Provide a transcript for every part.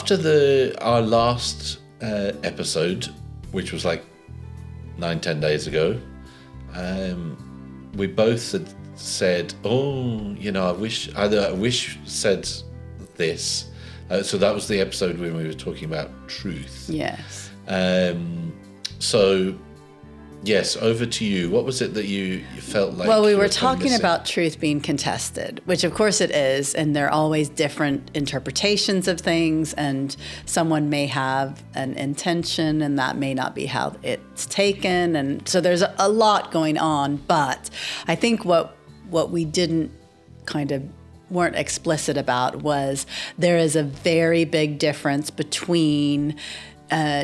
after our last episode, which was like 9-10 days ago, we both had said, I wish said this. So that was the episode when we were talking about truth. Yes. So, yes, over to you. What was it that you felt like? Well, we were talking about truth being contested, which of course it is, and there are always different interpretations of things, and someone may have an intention, and that may not be how it's taken, and so there's a lot going on. But I think what we didn't weren't explicit about was there is a very big difference between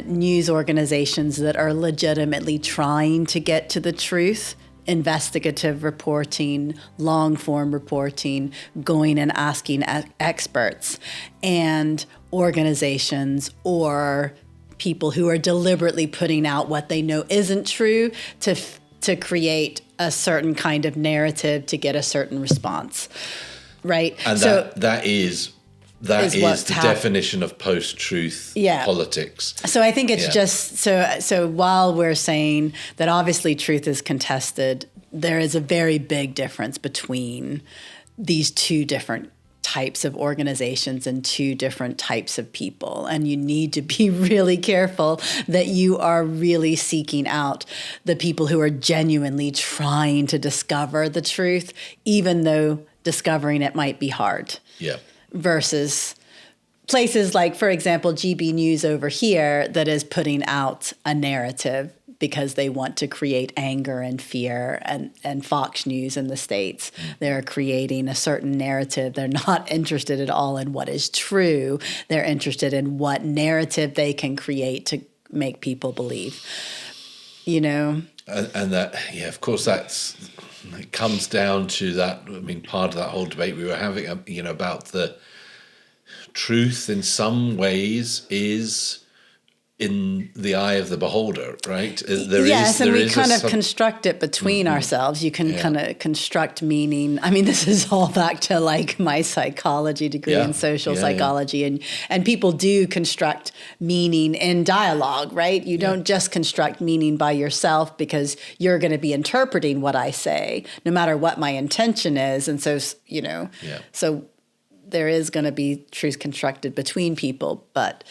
news organizations that are legitimately trying to get to the truth, investigative reporting, long-form reporting, going and asking experts, and organizations or people who are deliberately putting out what they know isn't true to create a certain kind of narrative to get a certain response, right? And so that is the definition of post-truth politics. So I think it's just so while we're saying that obviously truth is contested, there is a very big difference between these two different types of organizations and two different types of people. And you need to be really careful that you are really seeking out the people who are genuinely trying to discover the truth, even though discovering it might be hard. Yeah. Versus places like, for example, GB News over here that is putting out a narrative because they want to create anger and fear, and Fox News in the States. They're creating a certain narrative. They're not interested at all in what is true. They're interested in what narrative they can create to make people believe, And that, of course, it comes down to that. I mean, part of that whole debate we were having, about the truth in some ways is in the eye of the beholder, right? We kind of construct it between ourselves. You can kind of construct meaning. I mean, this is all back to like my psychology degree in social psychology, and people do construct meaning in dialogue, right? You don't just construct meaning by yourself because you're going to be interpreting what I say, no matter what my intention is, and so so there is going to be truth constructed between people, but.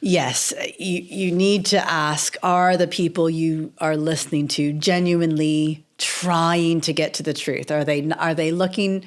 Yes, you need to ask, are the people you are listening to genuinely trying to get to the truth? Are they looking?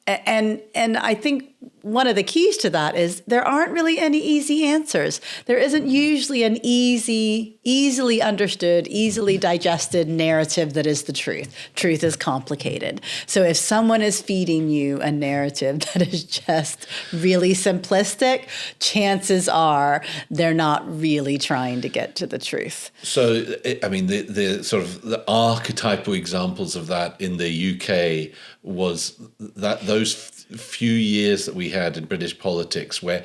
And I think one of the keys to that is there aren't really any easy answers. There isn't usually an easily understood, easily digested narrative that is the truth. Truth is complicated. So if someone is feeding you a narrative that is just really simplistic, chances are they're not really trying to get to the truth. So, I mean, the sort of the archetypal examples of that in the UK was that those few years that we had in British politics where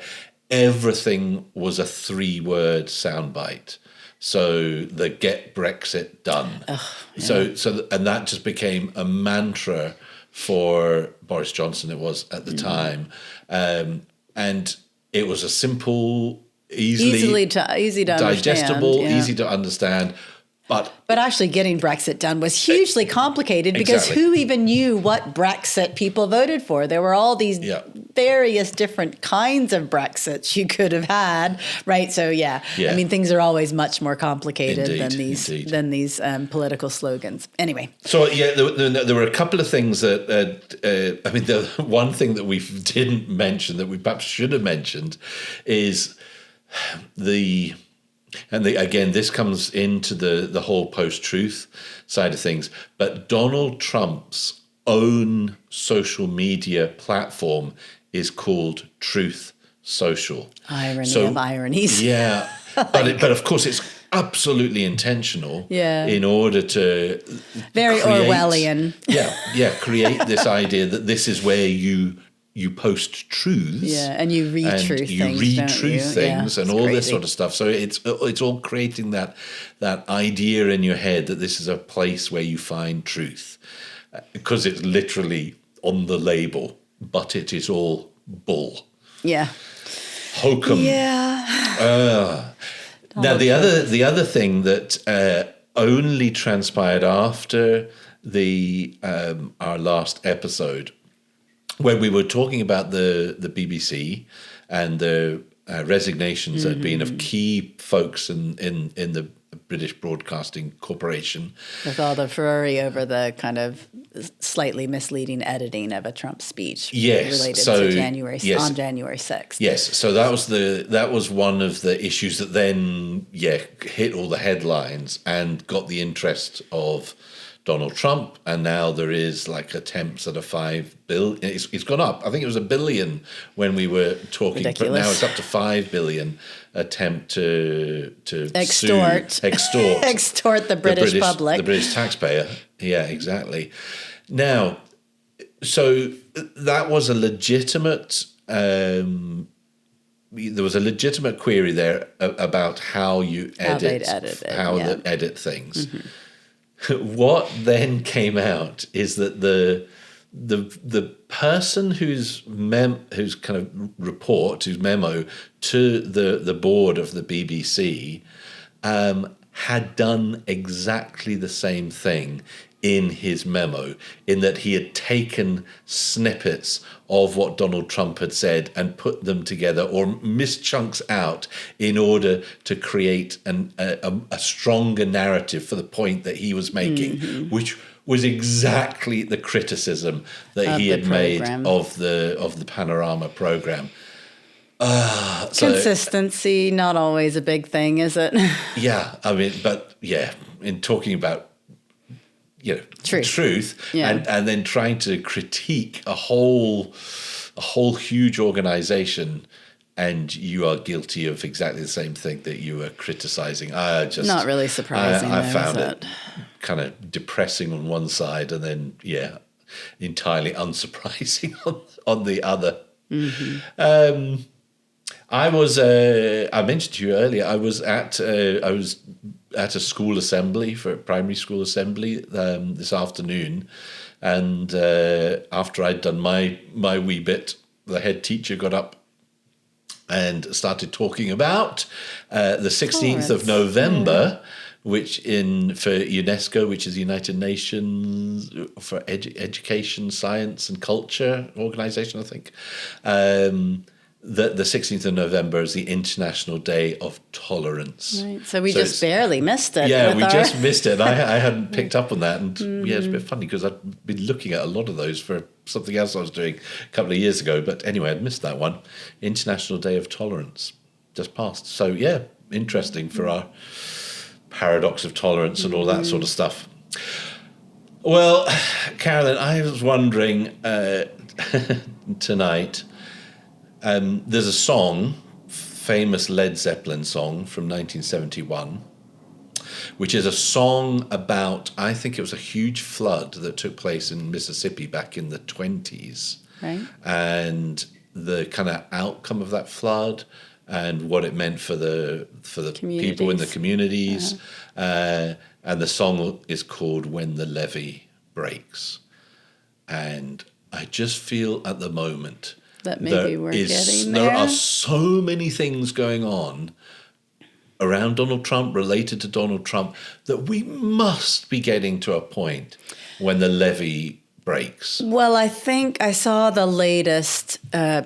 everything was a 3-word soundbite. So the get Brexit done. So and that just became a mantra for Boris Johnson, it was at the time. And it was a simple, easy to digestible, understand, easy to understand. But actually getting Brexit done was hugely complicated because who even knew what Brexit people voted for? There were all these various different kinds of Brexits you could have had, right? So I mean, things are always much more complicated than these political slogans. Anyway. So there were a couple of things that I mean, the one thing that we didn't mention that we perhaps should have mentioned is again, this comes into the whole post-truth side of things, but Donald Trump's own social media platform is called Truth Social. Irony of ironies. Yeah, but of course it's absolutely intentional in order to very Orwellian. Create this idea that this is where you post truths, and you read truth things, and all this sort of stuff. So it's all creating that idea in your head that this is a place where you find truth, because it's literally on the label, but it is all bull. Yeah. hokum. Yeah. Now the other thing that only transpired after the our last episode, when we were talking about the BBC and the resignations that had been of key folks in the British Broadcasting Corporation. With all the furore over the kind of slightly misleading editing of a Trump speech related to January 6th. Yes, so that was one of the issues that then hit all the headlines and got the interest of Donald Trump, and now there is like attempts at a $5 billion. It's gone up. I think it was $1 billion when we were talking. Ridiculous. Now it's up to $5 billion attempt to extort the British public, the British taxpayer. Yeah, exactly. Now, so that was a legitimate. There was a legitimate query there about how you edit things. Mm-hmm. What then came out is that the person whose memo to the board of the BBC had done exactly the same thing in his memo, in that he had taken snippets of what Donald Trump had said and put them together or missed chunks out in order to create a stronger narrative for the point that he was making, which was exactly the criticism that he had made of the Panorama program. Consistency, not always a big thing, is it? Yeah, I mean, but yeah, in talking about truth and then trying to critique a whole huge organization, and you are guilty of exactly the same thing that you were criticizing. Not really surprising. I found it kind of depressing on one side, and then entirely unsurprising on the other. Mm-hmm. I mentioned to you earlier, I was at a school assembly, for a primary school assembly this afternoon, and after I'd done my wee bit, the head teacher got up and started talking about the 16th of November, which for UNESCO, which is the United Nations for Education, Science and Culture Organization, I think. The 16th of November is the International Day of Tolerance. Right. So we just barely missed it. Yeah, just missed it. I hadn't picked up on that. And it's a bit funny because I'd been looking at a lot of those for something else I was doing a couple of years ago. But anyway, I'd missed that one. International Day of Tolerance just passed. So interesting for our paradox of tolerance and all that sort of stuff. Well, Carolyn, I was wondering tonight... there's a song, famous Led Zeppelin song from 1971, which is a song about, I think it was a huge flood that took place in Mississippi back in the 20s. Right. And the kind of outcome of that flood and what it meant for the people in the communities. And the song is called When the Levee Breaks. And I just feel at the moment... that maybe we're getting there. There are so many things going on around Donald Trump, related to Donald Trump, that we must be getting to a point when the levee breaks. Well, I think I saw the latest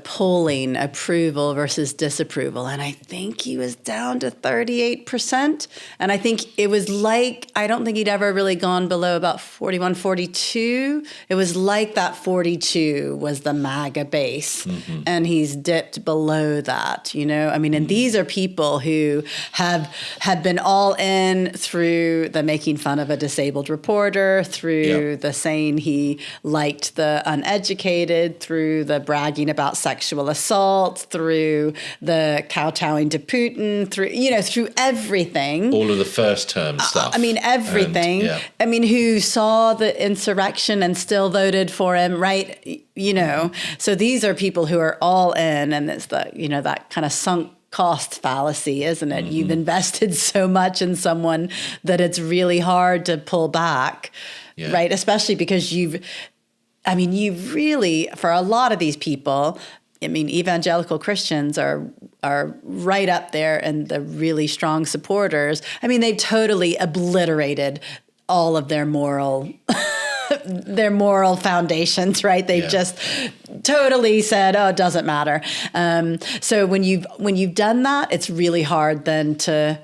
polling, approval versus disapproval, and I think he was down to 38%. And I think it was I don't think he'd ever really gone below about 41, 42. It was like that 42 was the MAGA base, and he's dipped below that, I mean, and these are people who had been all in through the making fun of a disabled reporter, through the saying he liked the uneducated, through the bragging about sexual assault, through the kowtowing to Putin, through everything. All of the first term stuff. I mean, everything. And, I mean, who saw the insurrection and still voted for him, right? So these are people who are all in, and it's that kind of sunk cost fallacy, isn't it? You've invested so much in someone that it's really hard to pull back, right? Especially because you've really, for a lot of these people, I mean, evangelical Christians are right up there and the really strong supporters. I mean, they've totally obliterated all of their moral foundations, right? They've just totally said, "Oh, it doesn't matter." So when you've done that, it's really hard then to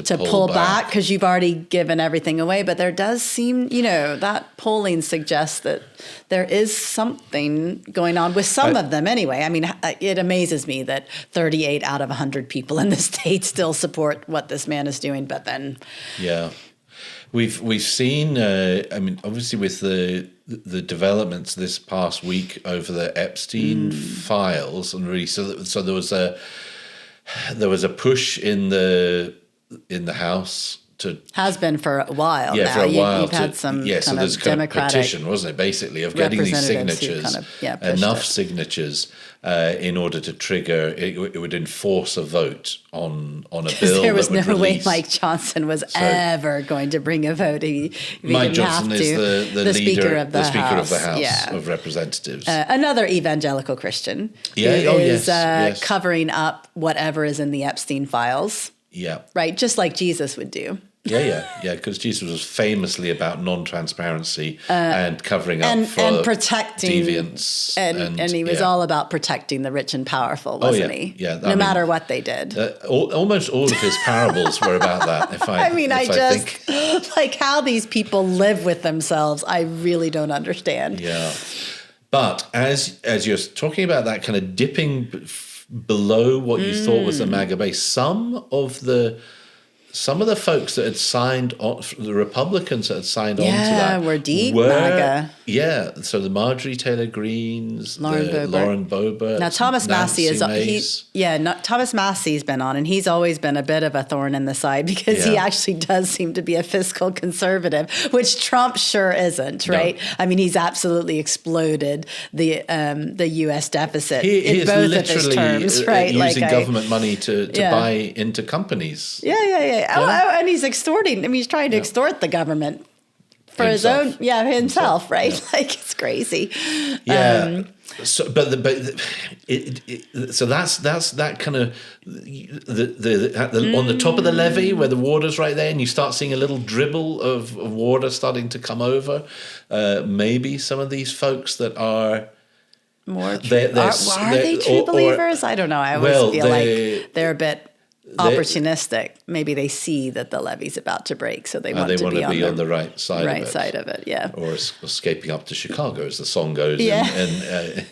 pull back because you've already given everything away. But there does seem, that polling suggests that there is something going on with some of them anyway. I mean, it amazes me that 38 out of 100 people in the state still support what this man is doing. But then, we've seen. I mean, obviously, with the developments this past week over the Epstein files, and really, so there was a push in the House has been for a while. Yeah, now. for a while. You've had some so there's kind of petition, wasn't it, basically, of getting these signatures, enough signatures in order to trigger. It would enforce a vote on a bill. There was no way Mike Johnson was ever going to bring a vote. Mike Johnson is the Speaker of the House House of Representatives. Another evangelical Christian who is covering up whatever is in the Epstein files. Yeah. Right, just like Jesus would do. Yeah, because Jesus was famously about non-transparency and covering up for and protecting deviance. And he was all about protecting the rich and powerful, wasn't he? Yeah. No matter what they did. Almost all of his parables were about that. Like how these people live with themselves, I really don't understand. Yeah. But as you're talking about that kind of dipping below what you thought was the MAGA base, some of the folks that had signed on, the Republicans that had signed on to that were deep MAGA. Yeah, so the Marjorie Taylor Greenes, Lauren Boebert. Now Thomas Massey Thomas Massey's been on, and he's always been a bit of a thorn in the side because he actually does seem to be a fiscal conservative, which Trump sure isn't, right? No. I mean, he's absolutely exploded the U.S. deficit in both of his terms, right? Using government money to buy into companies. Yeah. Oh, and he's extorting. I mean, he's trying to extort the government for himself. Himself, right? Yeah. Like, it's crazy. Yeah. So that's that kind of on the top of the levee where the water's right there, and you start seeing a little dribble of water starting to come over. Maybe some of these folks that are more are they true believers? I don't know. I always feel like they're a bit opportunistic. Maybe they see that the levee's about to break, so they want to be on the right side of it. Yeah, or escaping up to Chicago, as the song goes. Yeah,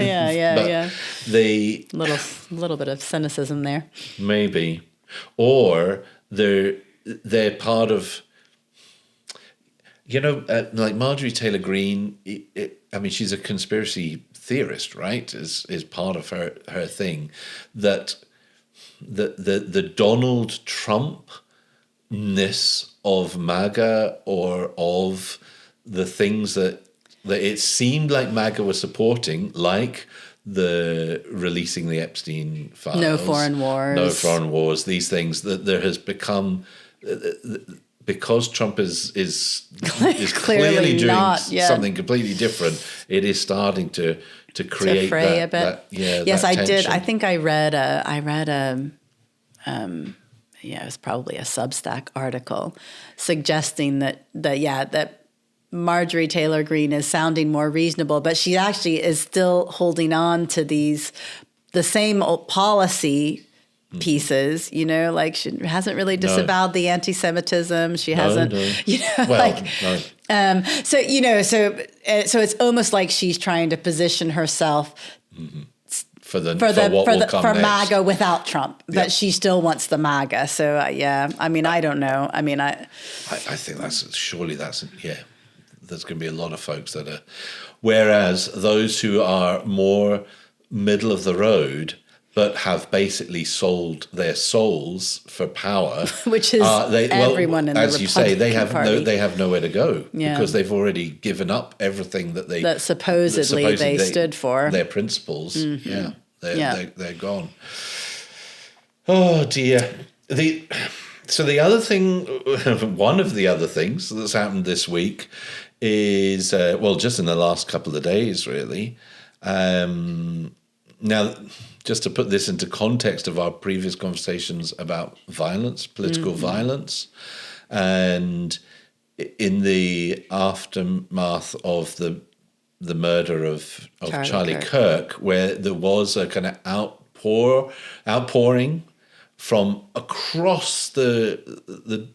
yeah. They little bit of cynicism there, maybe, or they're part of. Like Marjorie Taylor Greene. I mean, she's a conspiracy theorist, right? Is part of her thing that. The Donald Trump-ness of MAGA, or of the things that it seemed like MAGA was supporting, like the releasing the Epstein files, no foreign wars, these things that there has become, because Trump is clearly doing something completely different. It is starting to create to fray a bit. Yes, I did. I think I read it was probably a Substack article suggesting that Marjorie Taylor Greene is sounding more reasonable, but she actually is still holding on to the same old policy pieces, like she hasn't really disavowed the anti-Semitism. She hasn't, so it's almost like she's trying to position herself for MAGA without Trump, but she still wants the MAGA. So I mean, I don't know. I mean, I think there's going to be a lot of folks that are, whereas those who are more middle of the road, but have basically sold their souls for power, which is everyone in the Republican as you say, they Party. They have nowhere to go because they've already given up everything that supposedly they stood for, their principles. Mm-hmm. They're gone. Oh dear. So the other thing, one of the other things that's happened this week is just in the last couple of days, really. Now, just to put this into context of our previous conversations about violence, political violence, and in the aftermath of the murder of Charlie Kirk, where there was a kind of outpouring from across the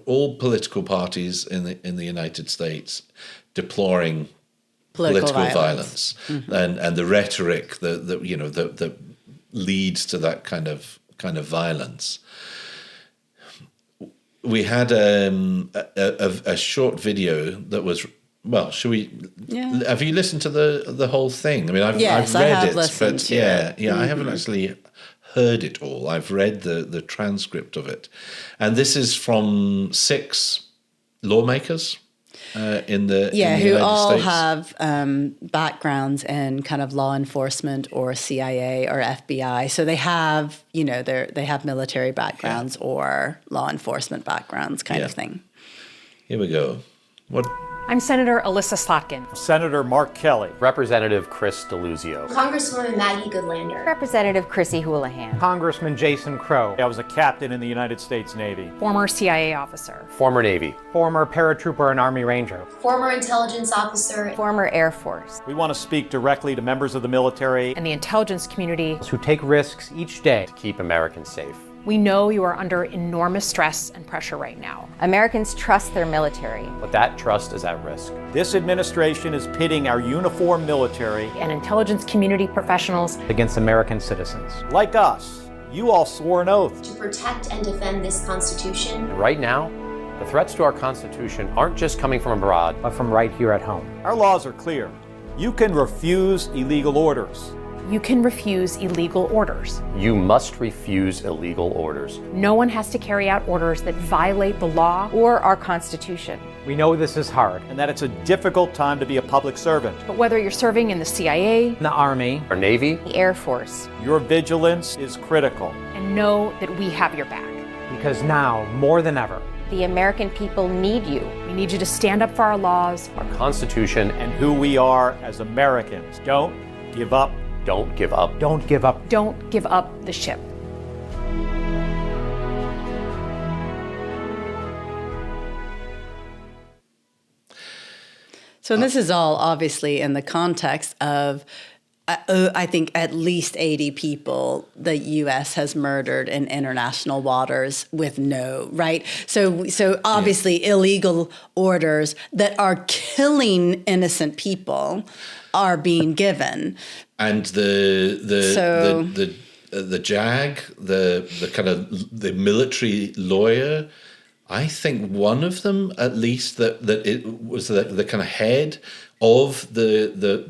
all political parties in the United States deploring political violence. And the rhetoric that leads to that kind of violence. We had a short video that was, well, should we? Yeah. Have you listened to the whole thing? I mean, I've read it, but I haven't actually heard it all. I've read the transcript of it, and this is from 6 lawmakers in the who all have backgrounds in kind of law enforcement or CIA or FBI. So they have they have military backgrounds or law enforcement backgrounds, kind of thing. Here we go. I'm Senator Alyssa Slotkin. Senator Mark Kelly. Representative Chris DeLuzio. Congresswoman Maggie Goodlander. Representative Chrissy Houlihan. Congressman Jason Crow. I was a captain in the United States Navy. Former CIA officer. Former Navy. Former paratrooper and Army Ranger. Former intelligence officer. Former Air Force. We want to speak directly to members of the military and the intelligence community who take risks each day to keep Americans safe. We know you are under enormous stress and pressure right now. Americans trust their military. But that trust is at risk. This administration is pitting our uniformed military and intelligence community professionals against American citizens. Like us, you all swore an oath to protect and defend this Constitution. Right now, the threats to our Constitution aren't just coming from abroad, but from right here at home. Our laws are clear. You can refuse illegal orders. You can refuse illegal orders. You must refuse illegal orders. No one has to carry out orders that violate the law or our Constitution. We know this is hard and that it's a difficult time to be a public servant. But whether you're serving in the CIA, the Army, or Navy, the Air Force, your vigilance is critical. And know that we have your back. Because now, more than ever, the American people need you. We need you to stand up for our laws, our Constitution, and who we are as Americans. Don't give up. Don't give up. Don't give up. Don't give up the ship. So this is all obviously in the context of, I think, at least 80 people the U.S. has murdered in international waters with right? So obviously illegal orders that are killing innocent people are being given. And the JAG, the kind of the military lawyer, I think one of them at least that it was the kind of head of the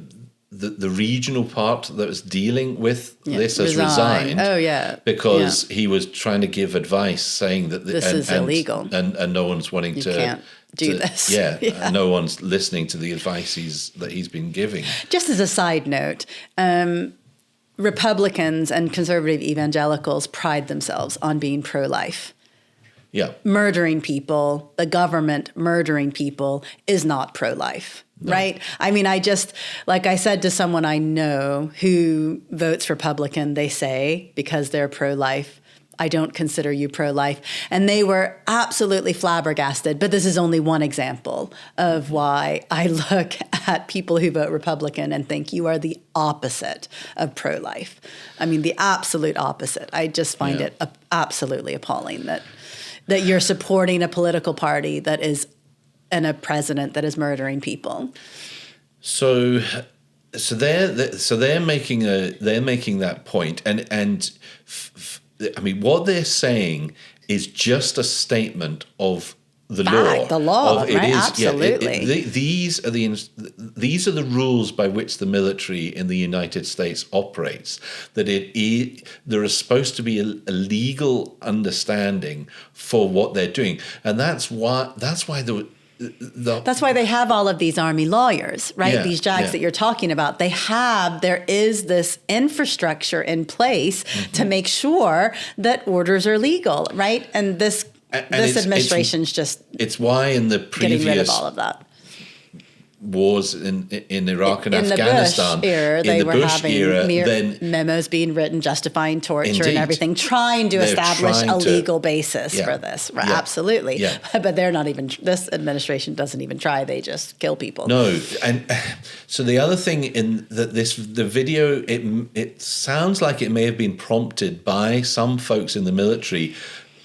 regional part that was dealing with this has resigned. Oh yeah, because he was trying to give advice saying that this is illegal, and no one's wanting you can't do this. Yeah, no one's listening to the advice that he's been giving. Just as a side note, Republicans and conservative evangelicals pride themselves on being pro-life. Yeah, murdering people, the government murdering people is not pro-life. No. Right? I mean, like I said to someone I know who votes Republican, they say, because they're pro-life, I don't consider you pro-life. And they were absolutely flabbergasted. But this is only one example of why I look at people who vote Republican and think you are the opposite of pro-life. I mean, the absolute opposite. I just find it absolutely appalling that you're supporting a political party that is and a president that is murdering people. So they're making that point, and I mean, what they're saying is just a statement of the law. The law, right? Absolutely. These are the rules by which the military in the United States operates. That there is supposed to be a legal understanding for what they're doing, and that's why they have all of these Army lawyers, right? Yeah, these JAGs that you're talking about. There is this infrastructure in place to make sure that orders are legal, right? And this administration's just it's why in the previous getting rid of all of that. wars in Iraq and in Afghanistan. The Bush era, they were having then memos being written justifying torture Indeed. and everything, trying to establish a legal basis for this. Right? Yeah. Absolutely. Yeah. But they're not even, this administration doesn't even try. They just kill people. No. And so the other thing in that the video, it sounds like it may have been prompted by some folks in the military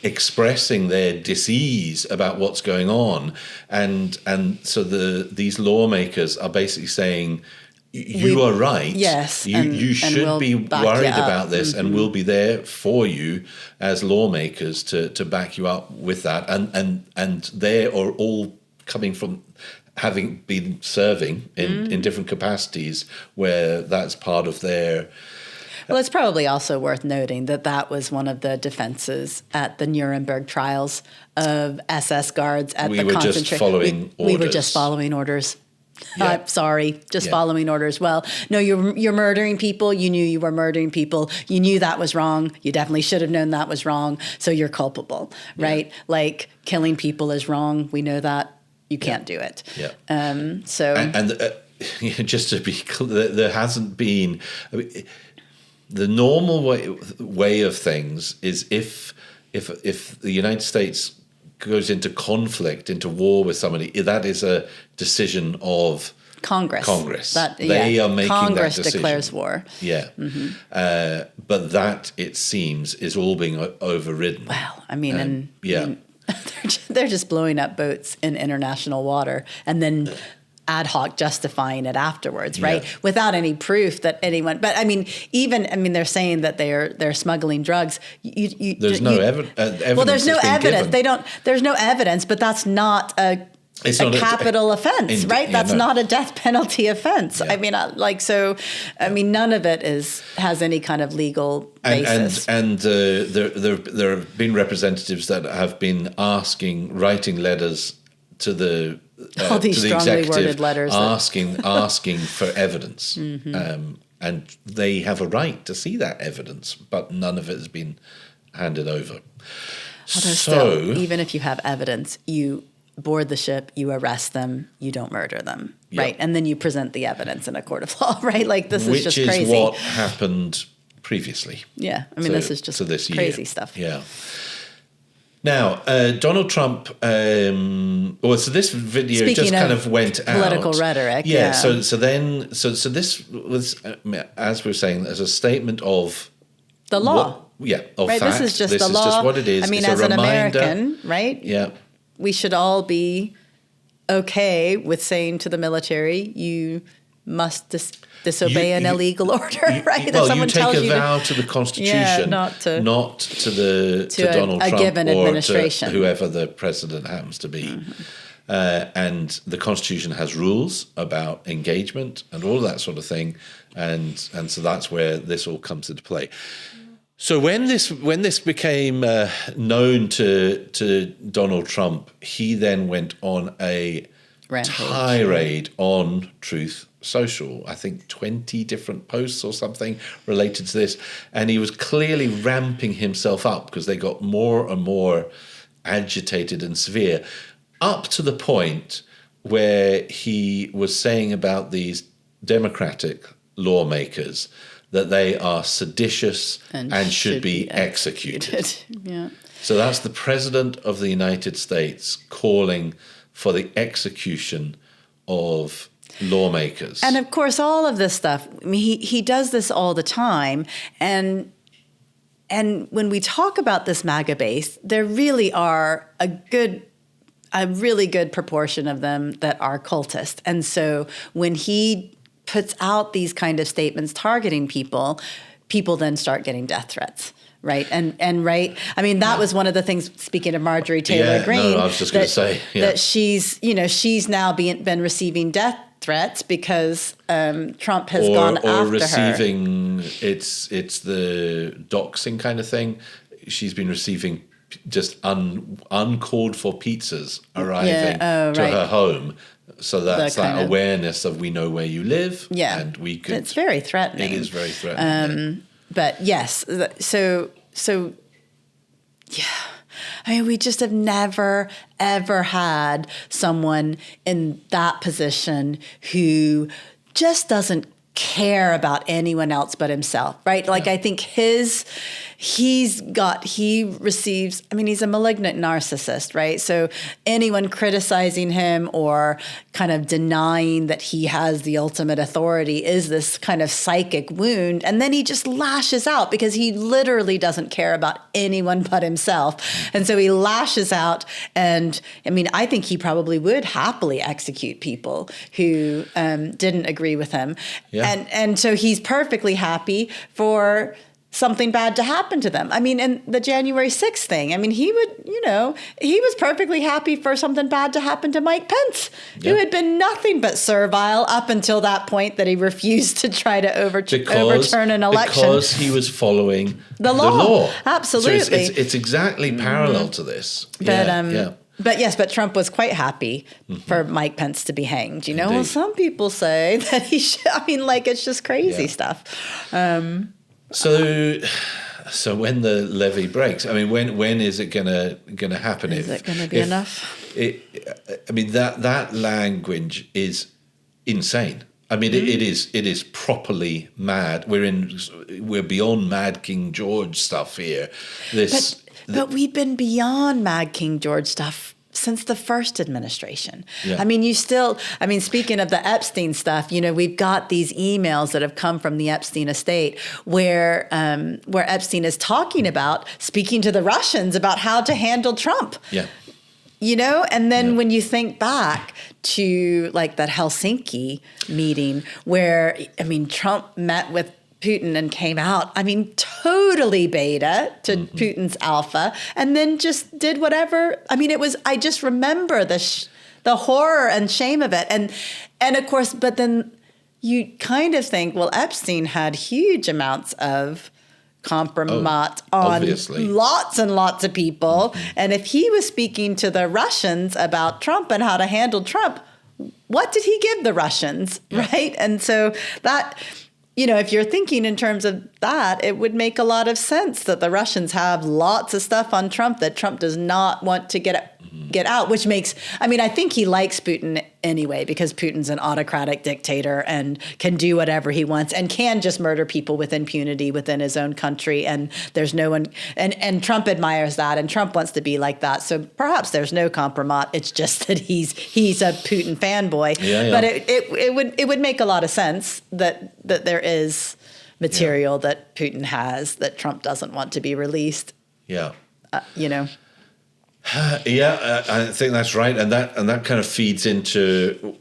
expressing their dis-ease about what's going on, and so these lawmakers are basically saying, you are right. Yes, you should we'll be worried about this, mm-hmm. and we'll be there for you as lawmakers to back you up with that. And they are all coming from having been serving in different capacities where that's part of their. Well, it's probably also worth noting that was one of the defenses at the Nuremberg trials of SS guards at the concentration. We were just following orders. Yeah. Sorry, following orders. Well, no, you're murdering people. You knew you were murdering people. You knew that was wrong. You definitely should have known that was wrong. So you're culpable, right? Yeah. Like killing people is wrong. We know that. You can't do it. Yeah. Just to be clear, there hasn't been. The normal way of things is if the United States goes into conflict, into war with somebody, that is a decision of Congress. They are making Congress that decision. Declares war. Yeah. Mm-hmm. But that, it seems, is all being overridden. Well, I mean, they're just blowing up boats in international water and then ad hoc justifying it afterwards, right? Yeah. Without any proof that anyone. But they're saying that they're smuggling drugs. There's no evidence. Well, there's no evidence. There's no evidence, but that's not a capital offense, right? That's not a death penalty offense. Yeah. None of it has any kind of legal basis. And there have been representatives that have been writing letters to the all these to the strongly executive, worded letters asking for evidence, mm-hmm. And they have a right to see that evidence, but none of it has been handed over. Still, even if you have evidence, you board the ship, you arrest them, you don't murder them, right? And then you present the evidence in a court of law, right? Like this is just crazy. Which is what happened previously. Yeah, this is just crazy stuff. Yeah. Now, Donald Trump. So this video Speaking kind of went out. Political rhetoric. Yeah. So this was, as we were saying, as a statement of the law. Of right. fact. This is just this the is law. Just what it is. It's as a an reminder. American, right? Yeah. We should all be okay with saying to the military, you must disobey an illegal order, right? Well, you take a vow to the Constitution, not to Donald Trump given or administration. to whoever the president happens to be. Mm-hmm. And the Constitution has rules about engagement and all that sort of thing, and so that's where this all comes into play. So when this became known to Donald Trump, he then went on a tirade on Truth Social. I think 20 different posts or something related to this, and he was clearly ramping himself up because they got more and more agitated and severe, up to the point where he was saying about these Democratic lawmakers that they are seditious and should be executed. Yeah. So that's the President of the United States calling for the execution of lawmakers. And of course, all of this stuff, he does this all the time. And when we talk about this MAGA base, there really are a really good proportion of them that are cultist. And so when he puts out these kind of statements targeting people then start getting death threats, right? And right, that was one of the things, speaking of Marjorie Taylor Greene, I was just going to say that she's now been receiving death threats because Trump has gone after her. Or receiving, it's the doxing kind of thing. She's been receiving just uncalled for pizzas arriving to her home. So that's that awareness of we know where you live. Yeah. And we could. It's very threatening. It is very threatening. But yes, so yeah. I mean, we just have never, ever had someone in that position who just doesn't care about anyone else but himself, right? Like, I think he receives, I mean, he's a malignant narcissist, right? So anyone criticizing him or kind of denying that he has the ultimate authority is this kind of psychic wound. And then he just lashes out because he literally doesn't care about anyone but himself. And so he lashes out. And I mean, I think he probably would happily execute people who didn't agree with him. Yeah. And so he's perfectly happy for something bad to happen to them. I mean, and the January 6th thing, I mean, he was perfectly happy for something bad to happen to Mike Pence, who had been nothing but servile up until that point that he refused to try to overturn an election. Because he was following the law. Absolutely. So it's exactly parallel to this. But Trump was quite happy for Mike Pence to be hanged. You know, well, some people say that he should. I mean, like, it's just crazy stuff. So when the levee breaks, I mean, when is it gonna happen? Is it gonna be enough? I mean, that language is insane. I mean, it is properly mad. We're beyond Mad King George stuff here. But we've been beyond Mad King George stuff since the first administration. Yeah. I mean, speaking of the Epstein stuff, you know, we've got these emails that have come from the Epstein estate where Epstein is speaking to the Russians about how to handle Trump. Yeah. You know, and then when you think back to like that Helsinki meeting where, I mean, Trump met with Putin and came out, I mean, totally beta to Putin's alpha, and then just did whatever. I mean, I just remember the horror and shame of it. And of course, but then you kind of think, well, Epstein had huge amounts of compromise on obviously lots and lots of people. And if he was speaking to the Russians about Trump and how to handle Trump, what did he give the Russians, right? And so that, you know, if you're thinking in terms of that, it would make a lot of sense that the Russians have lots of stuff on Trump that Trump does not want to get out, which makes, I mean, I think he likes Putin anyway, because Putin's an autocratic dictator and can do whatever he wants and can just murder people with impunity within his own country. And there's no one, and Trump admires that, and Trump wants to be like that. So perhaps there's no compromise. It's just that he's a Putin fanboy. But it would make a lot of sense that there is material that Putin has that Trump doesn't want to be released. Yeah. You know. I think that's right, and that kind of feeds into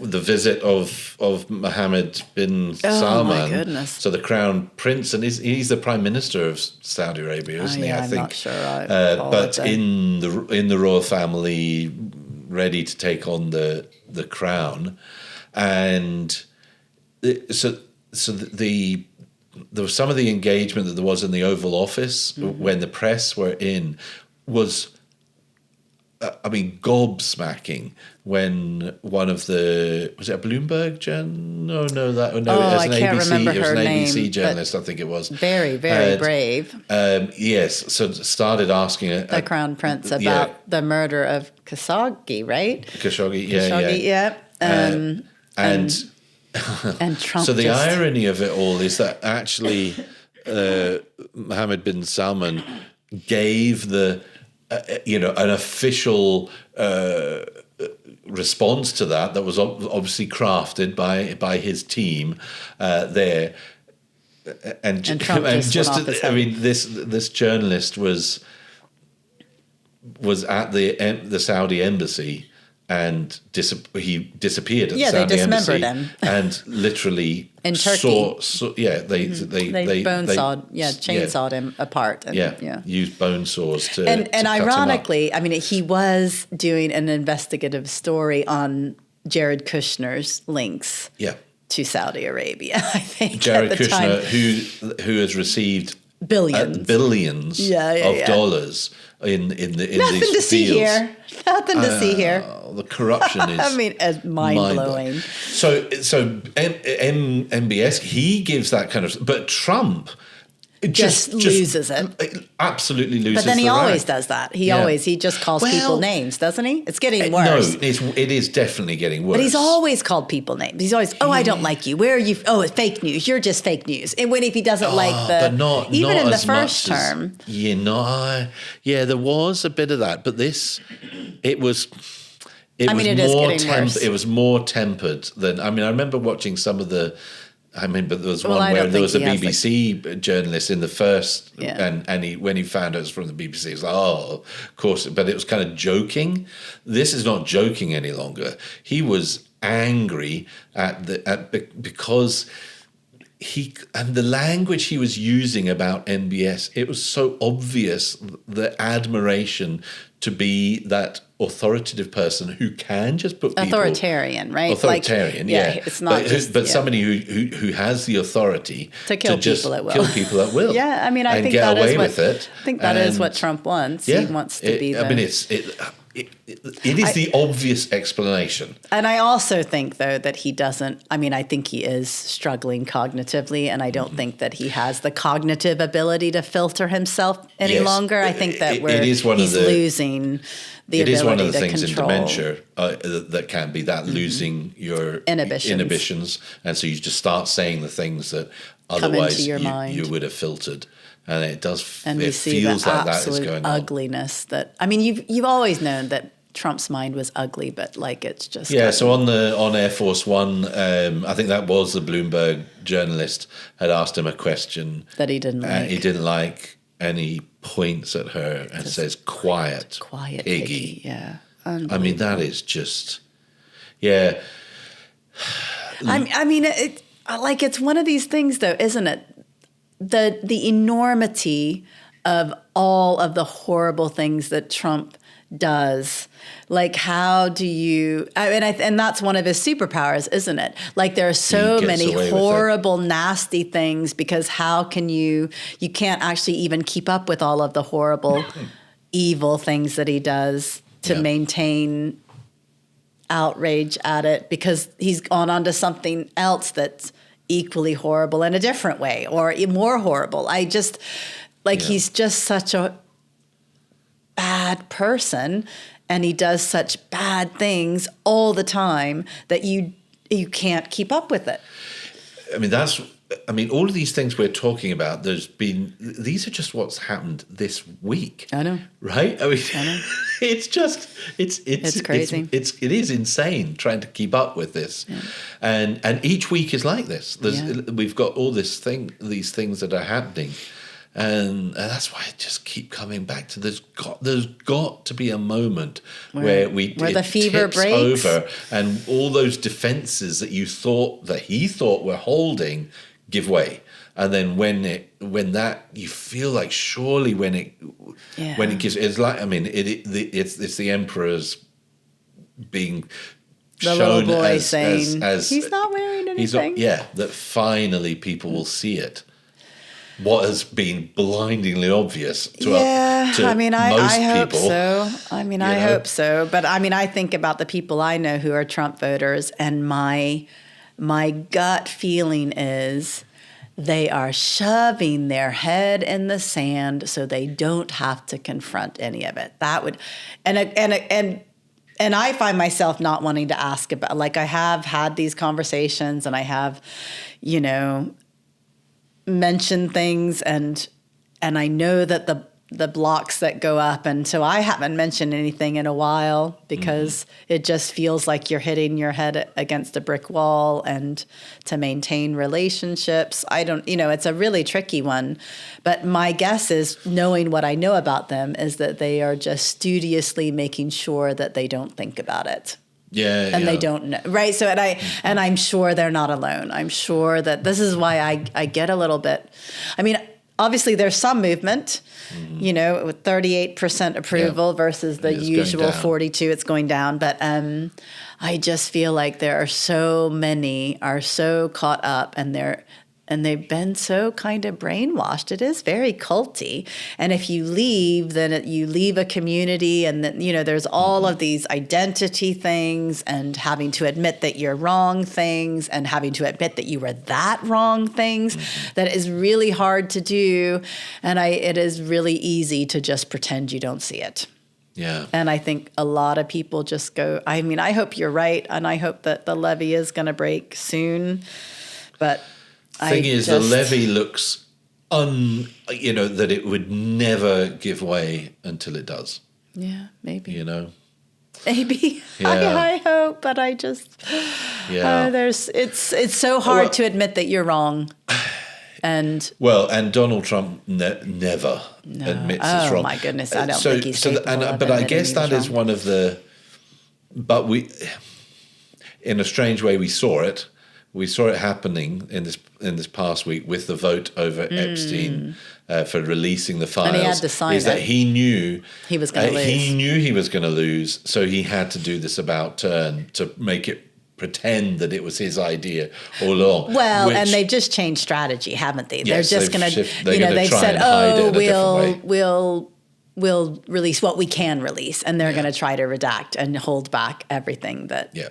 the visit of Mohammed bin Salman. Oh my goodness! So the crown prince, and he's the prime minister of Saudi Arabia, isn't he? I think. I'm not sure. But in the royal family, ready to take on the crown, and so there was some of the engagement that there was in the Oval Office when the press were in was. I mean, gobsmacking when one of was it a Bloomberg No, it was an ABC journalist, I think it was. Very, very brave. Yes, so started asking the Crown Prince about the murder of Khashoggi, right? Khashoggi, and Trump. So the irony of it all is that actually Mohammed bin Salman gave an official response to that was obviously crafted by his team there, and Trump this journalist was at the Saudi embassy. And he disappeared at the Saudi embassy. They dismembered him. And literally in Turkey. They chainsawed him apart. And, used bone saws to and cut ironically, him up. I mean, he was doing an investigative story on Jared Kushner's links to Saudi Arabia. I think Jared at the Kushner, time, who has received billions of dollars in Nothing these to see deals. here. Nothing to see here. The corruption is. I mean, it's mind-blowing. So MBS, he gives that kind of. But Trump just loses it. Absolutely loses. But then he the always rag. does that. He just calls people names, doesn't he? It's getting worse. No, it is definitely getting worse. But he's always called people names. He's always, I don't like you. Where are you? Oh, it's fake news. You're just fake news. And when if he doesn't like but not in the as first much as, term. There was a bit of that, but it was more tempered than. I remember watching some of the. But there was one where there was a BBC journalist in the first, and when he found out it was from the BBC, he was like, oh, of course, but it was kind of joking. This is not joking any longer. He was angry because the language he was using about MBS, it was so obvious, the admiration to be that authoritative person who can just put people... Authoritarian, right? Authoritarian, It's not but somebody who has the authority to kill people at will. Yeah, I think get that away is with it. I think that is what Trump wants. He wants to be it is the obvious explanation. And I also think, though, that he doesn't... I think he is struggling cognitively, and I don't think that he has the cognitive ability to filter himself any longer. I think that he's losing the ability to control. It is one of the things in dementia that can be that, losing your inhibitions. And so you just start saying the things that otherwise you would have filtered. And it does. And it feels like that is going on. Ugliness that you've always known that Trump's mind was ugly, but it's just So on Air Force One, I think that was the Bloomberg journalist had asked him a question that he didn't like. He didn't like, and he points at her and says, "Quiet, piggy." Yeah, that is just, yeah. It's one of these things, though, isn't it? The enormity of all of the horrible things that Trump does. How do you... and that's one of his superpowers, isn't it? There are so many horrible, nasty things, because how can you can't actually even keep up with all of the horrible, evil things that he does to maintain outrage at it, because he's gone on to something else that's equally horrible in a different way, or more horrible. He's just such a bad person, and he does such bad things all the time that you can't keep up with it. All of these things we're talking about, these are just what's happened this week. I know. Right? I know. It's crazy. It is insane trying to keep up with this. Yeah. And each week is like this. We've got all these things that are happening. And that's why I just keep coming back to there's got to be a moment where the fever breaks over, and all those defenses that he thought were holding give way. And then when that you feel like surely when it gives, it's like it's the emperor's being the shown little boy as saying as he's not wearing anything. That finally people will see it. What has been blindingly obvious to most people. I hope so. I hope so. But I think about the people I know who are Trump voters, and my gut feeling is they are shoving their head in the sand so they don't have to confront any of it. That would, and I find myself not wanting to ask about. I have had these conversations, and I have, mention things, and I know that the blocks that go up, and so I haven't mentioned anything in a while because it just feels like you're hitting your head against a brick wall, and to maintain relationships, it's a really tricky one. But my guess is, knowing what I know about them, is that they are just studiously making sure that they don't think about it. And they don't know, right? So, and I'm sure they're not alone. I'm sure that this is why I get a little bit. Obviously there's some movement, with 38% approval versus the usual 42. It's going down, but I just feel like there are so many are so caught up, and and they've been so kind of brainwashed. It is very culty. And if you leave, then you leave a community, and then, there's all of these identity things, and having to admit that you're wrong things, and having to admit that you were that wrong things, that is really hard to do. And it is really easy to just pretend you don't see it. Yeah. And I think a lot of people just go, I hope you're right, and I hope that the levee is going to break soon. But the levee looks that it would never give way until it does. Yeah, maybe. Maybe. Yeah. I hope, but I just it's so hard to admit that you're wrong. And Donald Trump never admits it's wrong. Oh my goodness, I don't think he's capable of but I guess that is wrong. one of the. But in a strange way, we saw it. We saw it happening in this past week with the vote over Epstein for releasing the files. And he had to sign is that it. He knew he was going to lose. He knew he was going to lose, so he had to do this about turn to make it pretend that it was his idea all along. Well, and they've just changed strategy, haven't they? Yes, they're just going to, they've try said, and hide it in a different way. We'll release what we can release, and they're going to try to redact and hold back everything that, Well,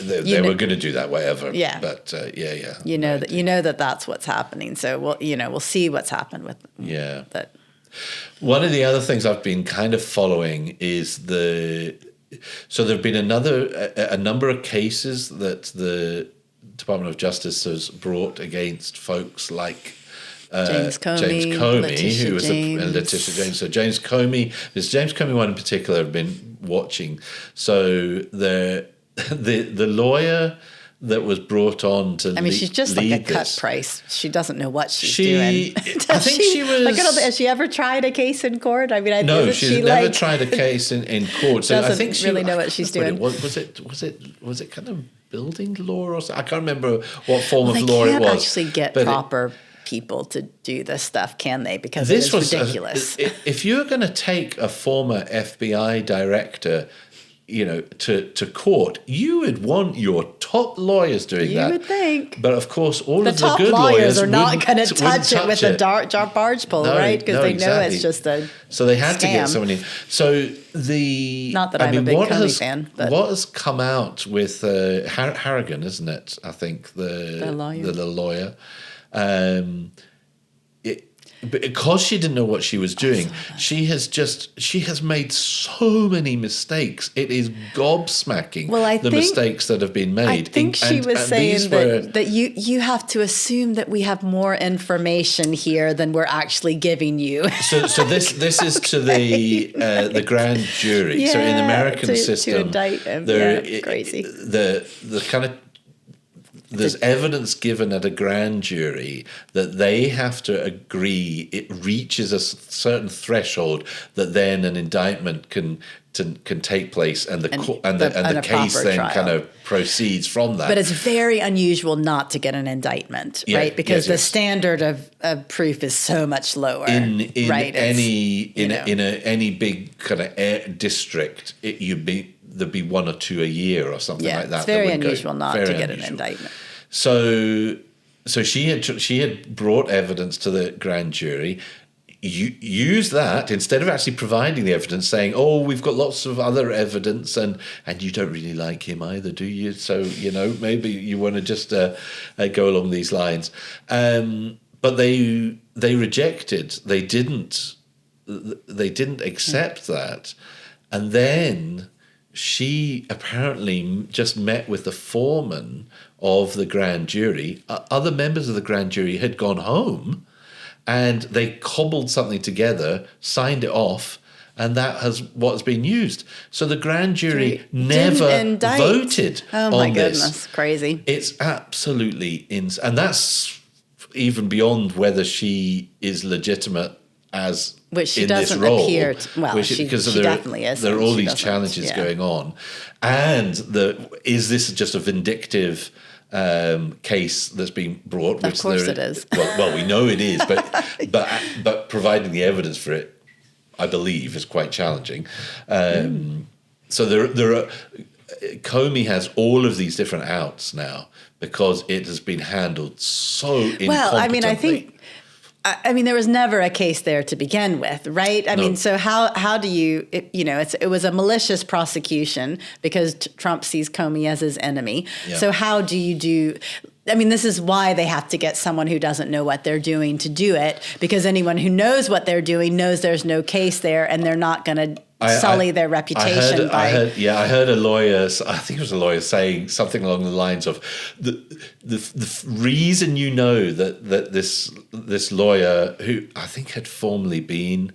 they were going to do that whatever. Yeah. But that's what's happening. So we'll see what's happened with that. One of the other things I've been kind of following is so there have been a number of cases that the Department of Justice has brought against folks like James Comey, Letitia James. So James Comey one in particular I've been watching. So the lawyer that was brought on to she's just like a cut price. She doesn't know what she's doing. I think she was. Has she ever tried a case in court? No, she's never tried a case in court. So doesn't I think she really know what she's doing. Was it kind of building law or something? I can't remember what form of law it was. They can't actually get proper people to do this stuff, can they? Because this was ridiculous. If you're going to take a former FBI director, to court, you would want your top lawyers doing that. You would think. But of course, all of the top good lawyers lawyers are not going to touch it with a barge pole, right? Because they know it's just a So they had scam. to get someone in. So not that I'm a big Comey fan, but what has come out with Harrigan, isn't it? I think the lawyer. Because she didn't know what she was doing, she has made so many mistakes. It is gobsmacking the mistakes that have been made. I think she was saying that you have to assume that we have more information here than we're actually giving you. So this is to the grand jury. Yeah, so in the American system, to indict him. It's crazy. The kind of there's evidence given at a grand jury that they have to agree it reaches a certain threshold that then an indictment can take place and the case then trial. kind of proceeds from that. But it's very unusual not to get an indictment, right? Because the standard of proof is so much lower. In any big kind of district, there'd be one or two a year or something like that. It's very unusual not to get an indictment. So she had brought evidence to the grand jury. You use that instead of actually providing the evidence, saying, "Oh, we've got lots of other evidence, and you don't really like him either, do you? So maybe you want to just go along these lines." But they rejected. They didn't accept that, and then she apparently just met with the foreman of the grand jury. Other members of the grand jury had gone home, and they cobbled something together, signed it off, and that has what's been used. So the grand jury never voted on this. Oh my goodness, crazy. It's absolutely insane. And that's even beyond whether she is legitimate as which she in doesn't this role, appear to, she definitely is. There are all these challenges going on. And is this just a vindictive case that's been brought? Which of course it is. Well, we know it is, but providing the evidence for it, I believe, is quite challenging. So there are Comey has all of these different outs now because it has been handled so incompetently. Well, I mean, I mean, there was never a case there to begin with, right? I mean, so how do you, it was a malicious prosecution because Trump sees Comey as his enemy. Yeah. So how do you do... I mean, this is why they have to get someone who doesn't know what they're doing to do it, because anyone who knows what they're doing knows there's no case there and they're not going to sully their reputation. I heard a lawyer, I think it was a lawyer, saying something along the lines of the reason that this lawyer, who I think had formerly been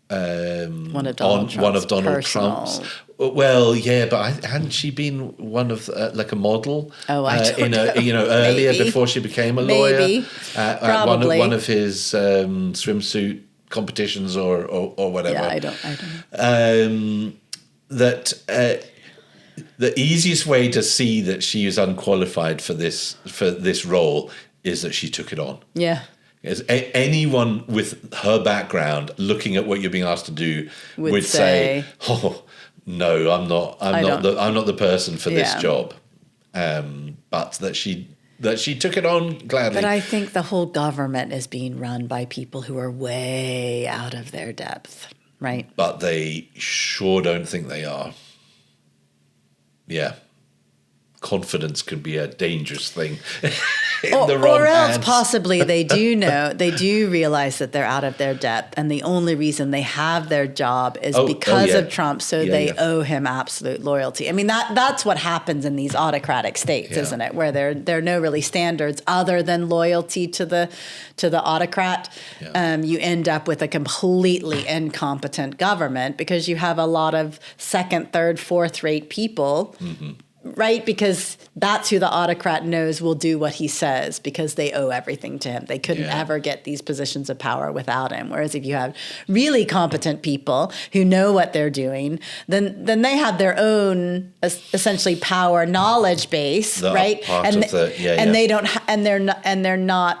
one of Donald Trump's. Well, yeah, but hadn't she been one of like a model? Oh, I don't know. Earlier before she became a lawyer. Maybe, probably. One of his swimsuit competitions or whatever. Yeah, I don't know. The easiest way to see that she is unqualified for this role is that she took it on. Yeah. As anyone with her background looking at what you're being asked to do would say, "Oh, no, I'm not the person for this job." But that she took it on gladly. But I think the whole government is being run by people who are way out of their depth, right? But they sure don't think they are. Yeah. Confidence can be a dangerous thing. Or else possibly they do realize that they're out of their depth, and the only reason they have their job is because of Trump, so they owe him absolute loyalty. I mean, that's what happens in these autocratic states, isn't it? Where there are no really standards other than loyalty to the autocrat. Yeah. You end up with a completely incompetent government because you have a lot of second, third, fourth rate people. Mm-hmm. Right? Because that's who the autocrat knows will do what he says because they owe everything to him. They couldn't ever get these positions of power without him. Whereas if you have really competent people who know what they're doing, then they have their own essentially power knowledge base, right? They're not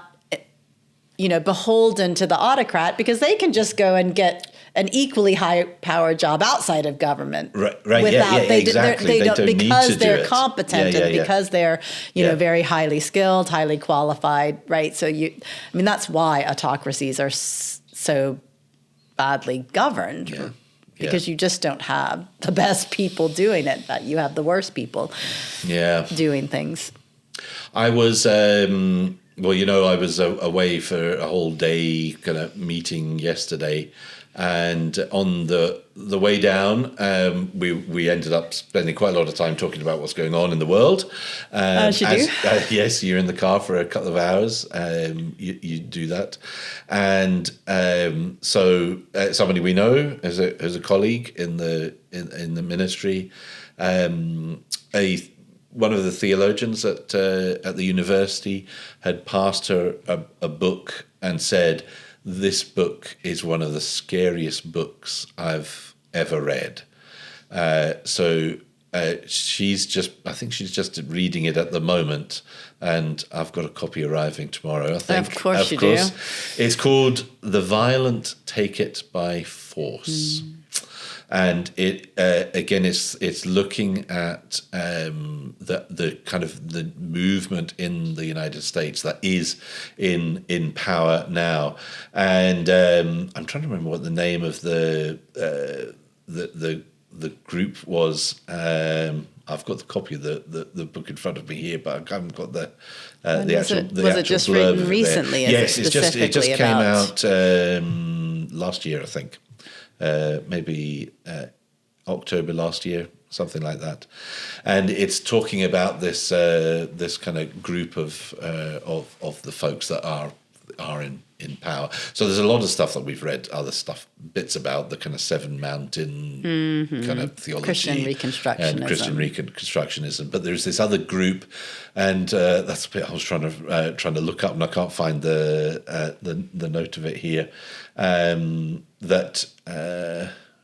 beholden to the autocrat because they can just go and get an equally high power job outside of government. Right. Exactly. They don't because they're competent and because they're, very highly skilled, highly qualified, right? So that's why autocracies are so badly governed. Yeah. Because you just don't have the best people doing it, but you have the worst people doing things. I was I was away for a whole day kind of meeting yesterday. And on the way down, we ended up spending quite a lot of time talking about what's going on in the world. Yes, you're in the car for a couple of hours. You do that, and so somebody we know as a colleague in the ministry, one of the theologians at the university had passed her a book and said, "This book is one of the scariest books I've ever read." So she's just reading it at the moment, and I've got a copy arriving tomorrow, I think. Of course you do. It's called The Violent Take It by Force. And it again, it's looking at the kind of the movement in the United States that is in power now, and I'm trying to remember what the name of the group was. I've got the copy of the book in front of me here, but I haven't got the actual. Was it just written recently? Yes, it just came out last year, I think. Maybe October last year, something like that, and it's talking about this kind of group of the folks that are in power. So there's a lot of stuff that we've read, other stuff, bits about the kind of Seven Mountain kind of theology, Christian Reconstructionism. But there's this other group, and that's a bit I was trying to look up, and I can't find the note of it here.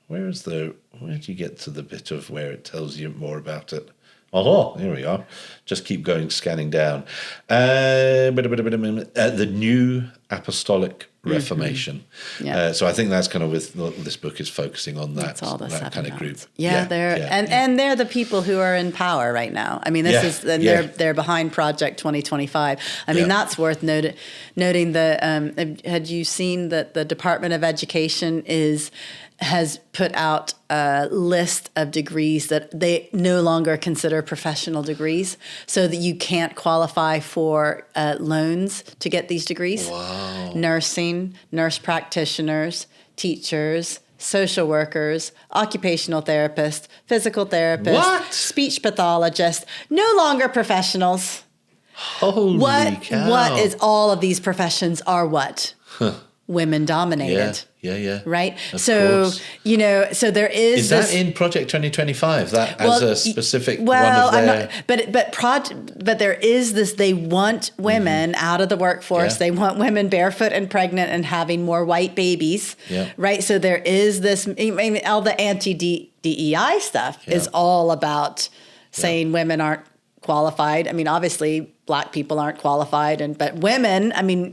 Where do you get to the bit of where it tells you more about it? Oh, here we are. Just keep going, scanning down. The New Apostolic Reformation. Yeah. So I think that's kind of what this book is focusing on. That's all the that kind of group. And they're the people who are in power right now. I mean, they're behind Project 2025. I mean, that's worth noting. Had you seen that the Department of Education has put out a list of degrees that they no longer consider professional degrees, so that you can't qualify for loans to get these degrees. Wow. Nursing, nurse practitioners, teachers, social workers, occupational therapists, physical therapists, speech pathologists, no longer professionals. Holy cow. What is all of these professions are what? Women dominated. Yeah. Right? Of So, course. So there is Is that in Project 2025? As a specific one of their... but there is this, they want women out of the workforce. Yeah. They want women barefoot and pregnant and having more white babies. Yeah. Right? So there is this, I mean, all the anti-DEI stuff is all about saying women aren't qualified. I mean, obviously Black people aren't qualified, but women, I mean,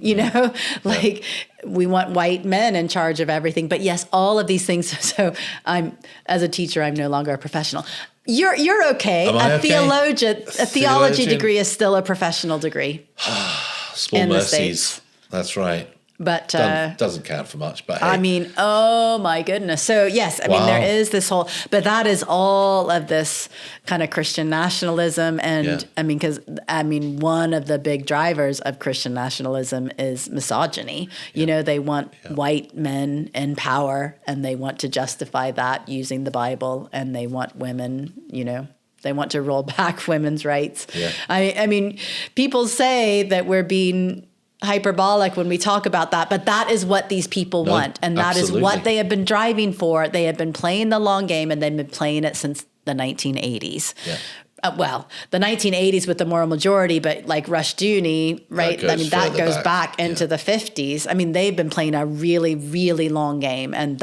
we want white men in charge of everything. But yes, all of these things. So as a teacher, I'm no longer a professional. You're okay. Am I okay? A theology degree is still a professional degree. Small mercies. That's right. But doesn't count for much. But hey. I mean, oh my goodness. So yes, I mean, there is this whole, but that is all of this kind of Christian nationalism. And one of the big drivers of Christian nationalism is misogyny. They want white men in power, and they want to justify that using the Bible, and they want women, they want to roll back women's rights. Yeah. I mean, people say that we're being hyperbolic when we talk about that, but that is what these people want, and that is what they have been driving for. They have been playing the long game, and they've been playing it since the 1980s. Yeah. The 1980s with the moral majority, but like Rushdoony, right? That goes back into the 50s. I mean, they've been playing a really, really long game, and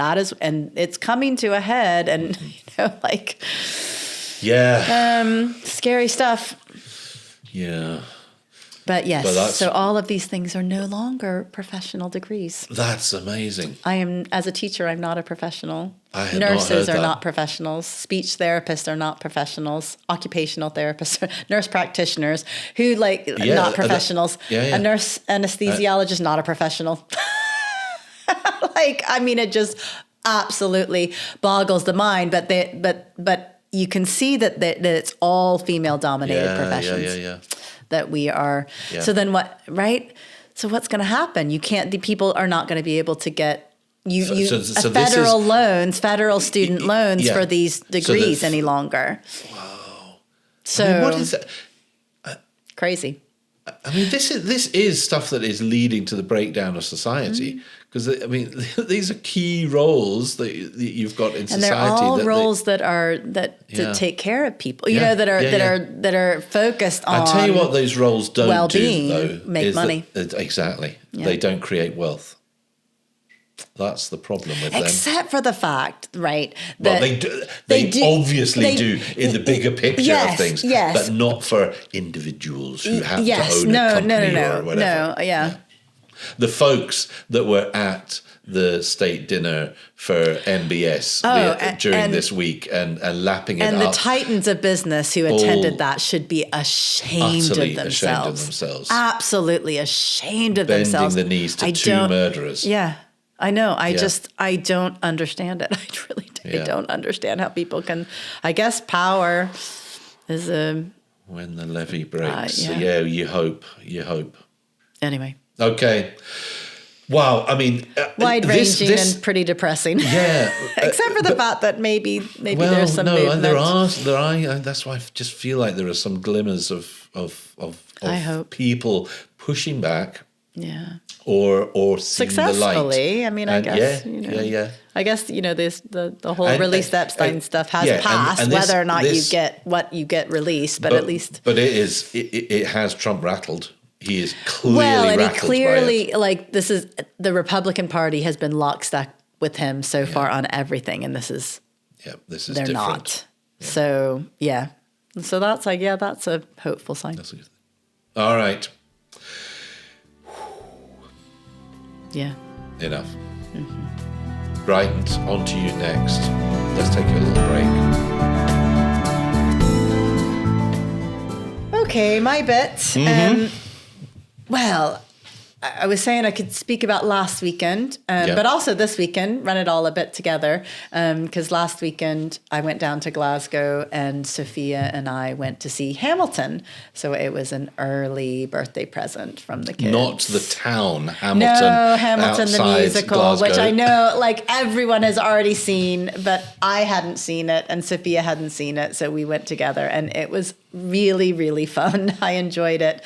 it's coming to a head, and scary stuff. Yeah. But yes, so all of these things are no longer professional degrees. That's amazing. As a teacher, I'm not a professional. Nurses are not professionals. Speech therapists are not professionals. Occupational therapists, nurse practitioners who not professionals. A nurse anesthesiologist, not a professional. It just absolutely boggles the mind. But you can see that it's all female dominated professions. Yeah. That we are. Yeah. So then what, right? So what's going to happen? The people are not going to be able to get federal student loans for these degrees any longer. Wow. So what is that? Crazy. I mean, this is stuff that is leading to the breakdown of society. Because these are key roles that you've got in society, and they're all roles that take care of people. That are focused on. I tell you what, those roles don't well-being, do though. Make money. Exactly, they don't create wealth. That's the problem with them. Except for the fact, right? That they obviously do in the bigger picture of things, but not for individuals who have to own a company or whatever. No. The folks that were at the state dinner for MBS during this week and lapping it up. And the titans of business who attended that should be ashamed of themselves. Absolutely ashamed of themselves. Bending the knees to two murderers. Yeah, I know. I don't understand it. I really do. I don't understand how people can, I guess power is a... When the levee breaks. You hope. Anyway. Okay. Wow. I mean, wide-ranging and pretty depressing. Yeah. Except for the fact that maybe there's some movement. There are. That's why I just feel like there are some glimmers of I hope. People pushing back. Yeah. Or seeing the light. Successfully. I mean, I guess. I guess the whole release Epstein stuff has passed. And whether or not you get what you get released, but at least. But it has Trump rattled. He is clearly rattled by it. This is the Republican Party has been lockstep with him so far on everything, and this is they're different. Not. Yeah. So And so that's like, yeah, that's a hopeful sign. That's a good thing. All right. Yeah. Enough. Right, on to you next. Let's take a little break. Okay, my bit. Well, I was saying I could speak about last weekend, but also this weekend, run it all a bit together. Because last weekend I went down to Glasgow and Sophia and I went to see Hamilton. So it was an early birthday present from the kids. Not the town, Hamilton. No, Hamilton the musical, Glasgow. which I know like everyone has already seen, but I hadn't seen it and Sophia hadn't seen it. So we went together and it was really, really fun. I enjoyed it.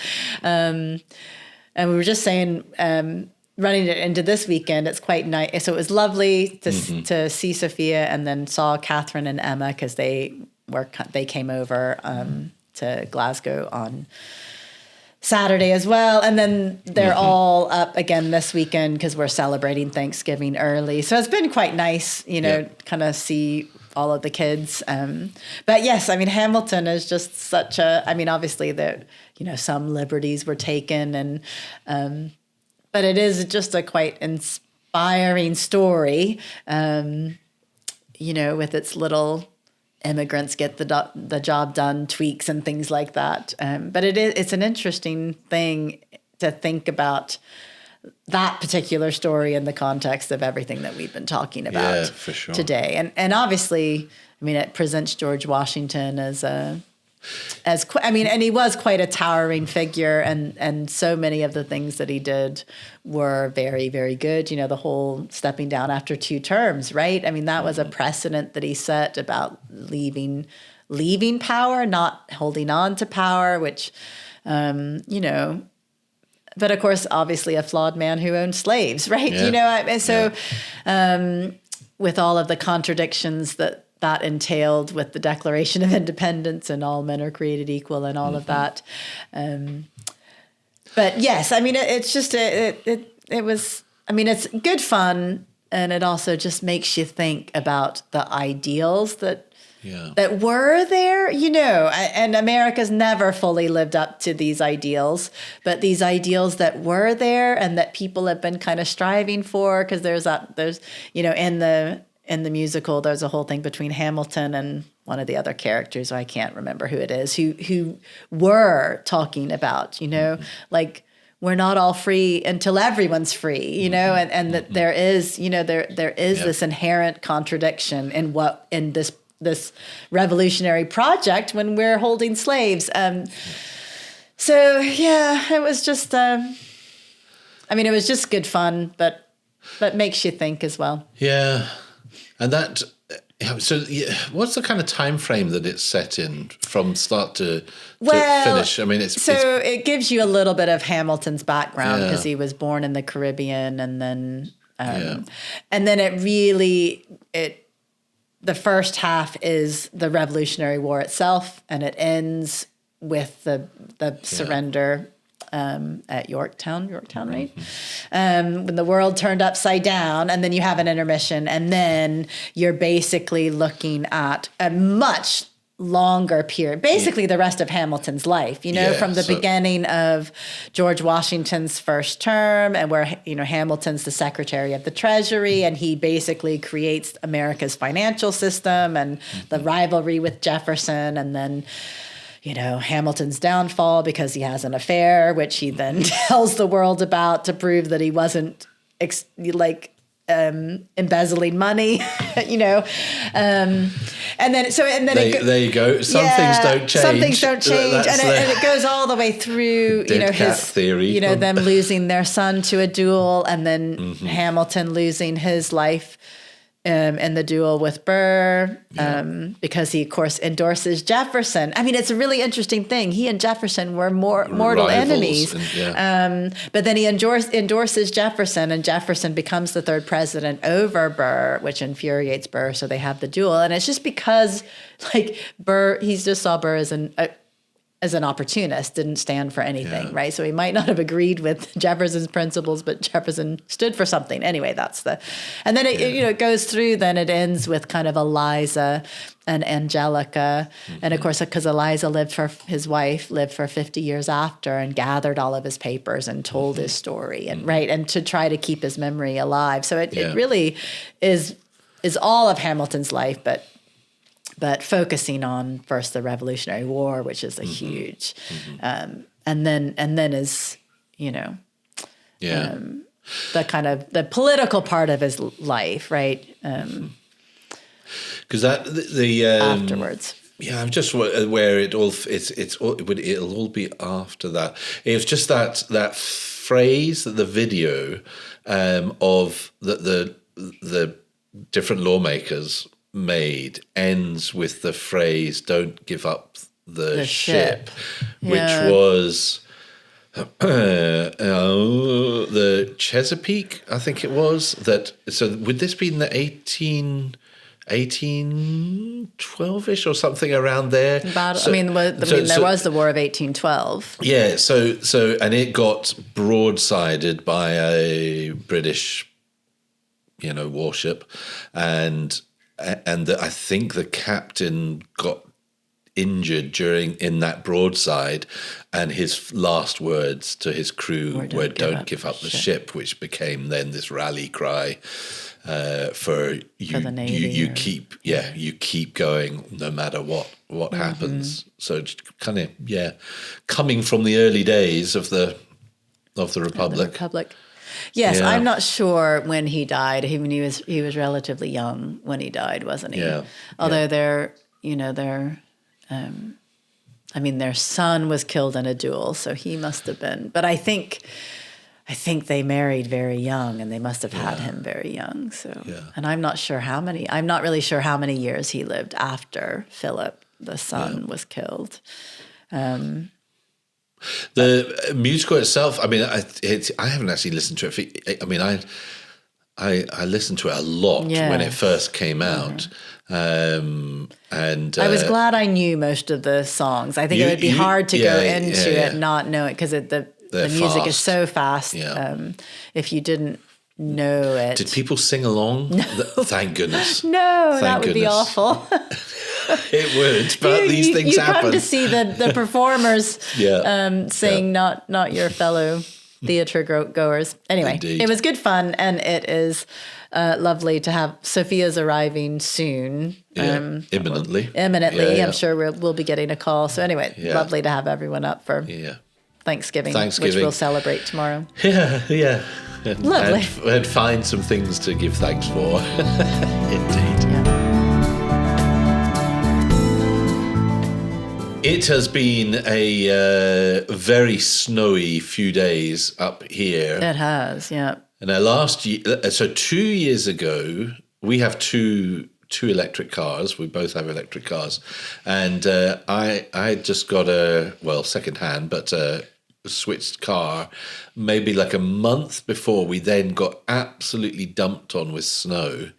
And we were just saying, running it into this weekend, it's quite nice. So it was lovely to see Sophia, and then saw Catherine and Emma because they came over to Glasgow on Saturday as well. And then they're all up again this weekend because we're celebrating Thanksgiving early. So it's been quite nice, kind of see all of the kids. But yes, I mean, Hamilton is just such obviously some liberties were taken but it is just a quite inspiring story, with its little immigrants get the job done tweaks and things like that. But it's an interesting thing to think about that particular story in the context of everything that we've been talking about for sure. today. And obviously, I mean, it presents George Washington and he was quite a towering figure, and so many of the things that he did were very, very good. The whole stepping down after 2 terms, right? I mean, that was a precedent that he set about leaving power, not holding on to power, which, but of course, obviously a flawed man who owned slaves, right? Yeah. With all of the contradictions that entailed with the Declaration of Independence and all men are created equal and all of that. But yes, I mean, it's just, it was, I mean, it's good fun. And it also just makes you think about the ideals that were there, and America's never fully lived up to these ideals, but these ideals that were there and that people have been kind of striving for, because there's in the musical, there's a whole thing between Hamilton and one of the other characters, I can't remember who it is, who were talking about, like, we're not all free until everyone's free, and that there is, there is this inherent contradiction in this revolutionary project when we're holding slaves. So yeah, it was just, it was just good fun, but makes you think as well. Yeah. And that, what's the kind of time frame that it's set in from start to finish? I mean, it gives you a little bit of Hamilton's background because he was born in the Caribbean, and then the first half is the Revolutionary War itself, and it ends with the surrender at Yorktown, right? When the world turned upside down, and then you have an intermission, and then you're basically looking at a much longer period, basically the rest of Hamilton's life, from the beginning of George Washington's first term, and where, Hamilton's the Secretary of the Treasury, and he basically creates America's financial system and the rivalry with Jefferson, and then Hamilton's downfall because he has an affair, which he then tells the world about to prove that he wasn't embezzling money, and then there you go. Some things don't change. Some things don't change, and it goes all the way through. His theory. Them losing their son to a duel, and then Hamilton losing his life in the duel with Burr, because he, of course, endorses Jefferson. I mean, it's a really interesting thing. He and Jefferson were mortal enemies. But then he endorses Jefferson, and Jefferson becomes the 3rd president over Burr, which infuriates Burr, so they have the duel. And it's just because, Burr, he just saw Burr as as an opportunist, didn't stand for anything, right? So he might not have agreed with Jefferson's principles, but Jefferson stood for something. Anyway, and then it goes through, then it ends with kind of Eliza and Angelica. And of course, because his wife lived for 50 years after and gathered all of his papers and told his story, and right, and to try to keep his memory alive. So it really is all of Hamilton's life, but focusing on first the Revolutionary War, which is a huge, and then is, the kind of the political part of his life, right? Because afterwards. Yeah, I'm just aware it'll all be after that. It's just that phrase that the video of the different lawmakers made ends with the phrase "Don't give up the ship," which was the Chesapeake, I think it was. That so would this be in the 1812-ish or something around there? There was the War of 1812. Yeah, so and it got broadsided by a British, warship, and I think the captain got injured in that broadside, and his last words to his crew were "Don't give up the ship," which became then this rally cry for the Navy. You keep going no matter what happens. So it's kind of coming from the early days of the Republic. Yes, I'm not sure when he died. He was relatively young when he died, wasn't he? Yeah. Although their son was killed in a duel, so he must have been. But I think they married very young, and they must have had him very young. So, and I'm not really sure how many years he lived after Philip, the son, was killed. The musical itself, I haven't actually listened to it. I listened to it a lot when it first came out. And I was glad I knew most of the songs. I think it would be hard to go into it not knowing, because the music is so fast. Yeah. If you didn't know it. Did people sing along? No. Thank goodness. No, that would be awful. It would, but these things happen. You come to see the performers sing, not your fellow theatre goers. Anyway, Indeed. It was good fun, and it is lovely to have Sophia's arriving soon. Imminently. I'm sure we'll be getting a call. So anyway, lovely to have everyone up for Thanksgiving, which we'll celebrate tomorrow. Yeah. Lovely. And find some things to give thanks for. Indeed. Yeah. It has been a very snowy few days up here. It has, yeah. And last year, so 2 years ago, we have two electric cars. We both have electric cars, and I just got second-hand, but a switched car, maybe like a month before. We then got absolutely dumped on with snow,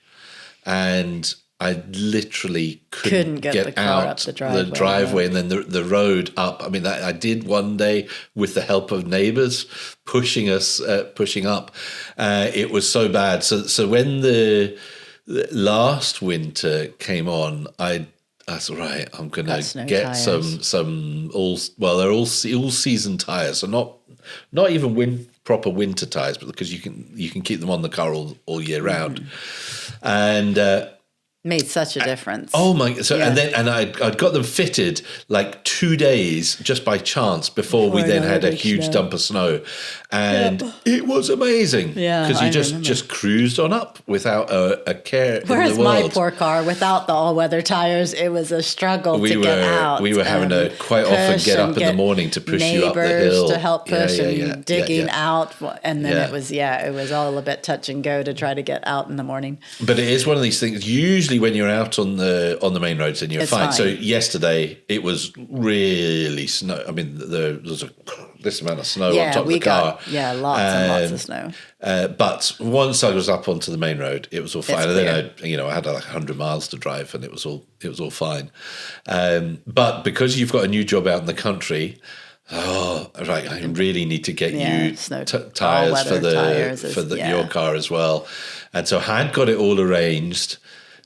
and I literally couldn't get the car out up the driveway, and then the road up. I did one day with the help of neighbours pushing up. It was so bad. So when the last winter came on, I thought, right, I'm going to get tires. They're all season tyres, so not even proper winter tyres, but because you can keep them on the car all year round, and. Made such a difference. Oh my! So and I'd got them fitted like 2 days just by chance before we then had a huge dump of snow, and it was amazing. Yeah, because you just cruised on up without a care. Whereas in the world. My poor car, without the all-weather tires, it was a struggle to get out. We were having to quite often get up in the morning to push you up the hill to help push and digging out, and then it was all a bit touch and go to try to get out in the morning. But it is one of these things. Usually, when you're out on the main roads, then you're fine. So yesterday it was really snow. There was a this amount of snow on top of the car. Lots and lots of snow. But once I was up onto the main road, it was all fine. It's and then I had like 100 miles to drive, and it was all fine. But because you've got a new job out in the country, I really need to get you tires for your car as well. And so I had got it all arranged,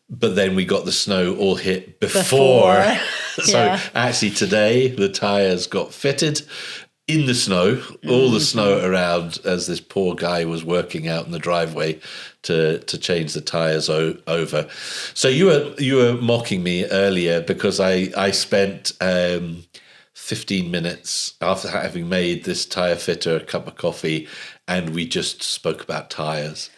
but then we got the snow all hit before. So actually today the tires got fitted in the snow, all the snow around, as this poor guy was working out in the driveway to change the tires over. So you were mocking me earlier because I spent 15 minutes after having made this tire fitter a cup of coffee, and we just spoke about tires.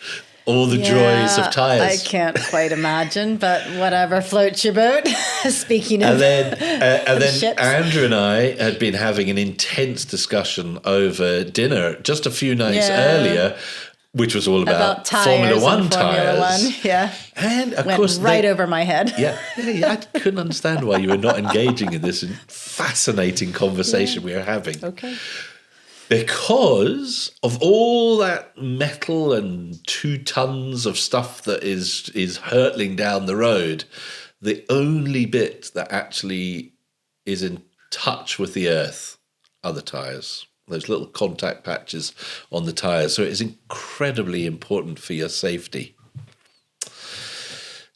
All the joys of tires. I can't quite imagine, but whatever floats your boat. Speaking of, and then ships. Andrew and I had been having an intense discussion over dinner just a few nights earlier, which was all about Formula One tires. Yeah, and of went course right over my head. Yeah, I couldn't understand why you were not engaging in this fascinating conversation we were having. Okay. Because of all that metal and 2 tons of stuff that is hurtling down the road, the only bit that actually is in touch with the earth are the tyres. Those little contact patches on the tyres. So it is incredibly important for your safety.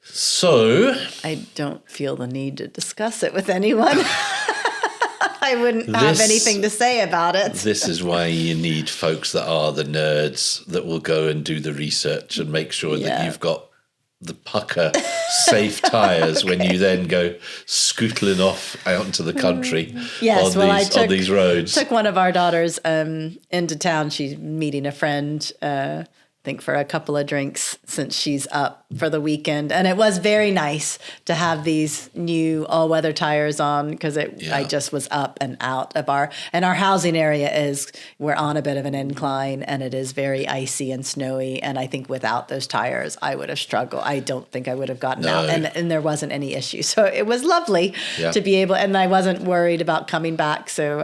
So I don't feel the need to discuss it with anyone. I wouldn't have anything to say about it. This is why you need folks that are the nerds that will go and do the research and make sure that you've got the pucker safe tyres when you then go scootling off out into the country on these roads. I took one of our daughters into town. She's meeting a friend, I think for a couple of drinks since she's up for the weekend. And it was very nice to have these new all-weather tires on because I just was up and out of our housing area we're on a bit of an incline and it is very icy and snowy. And I think without those tires, I would have struggled. I don't think I would have gotten out and there wasn't any issue. So it was lovely to be able, and I wasn't worried about coming back. So,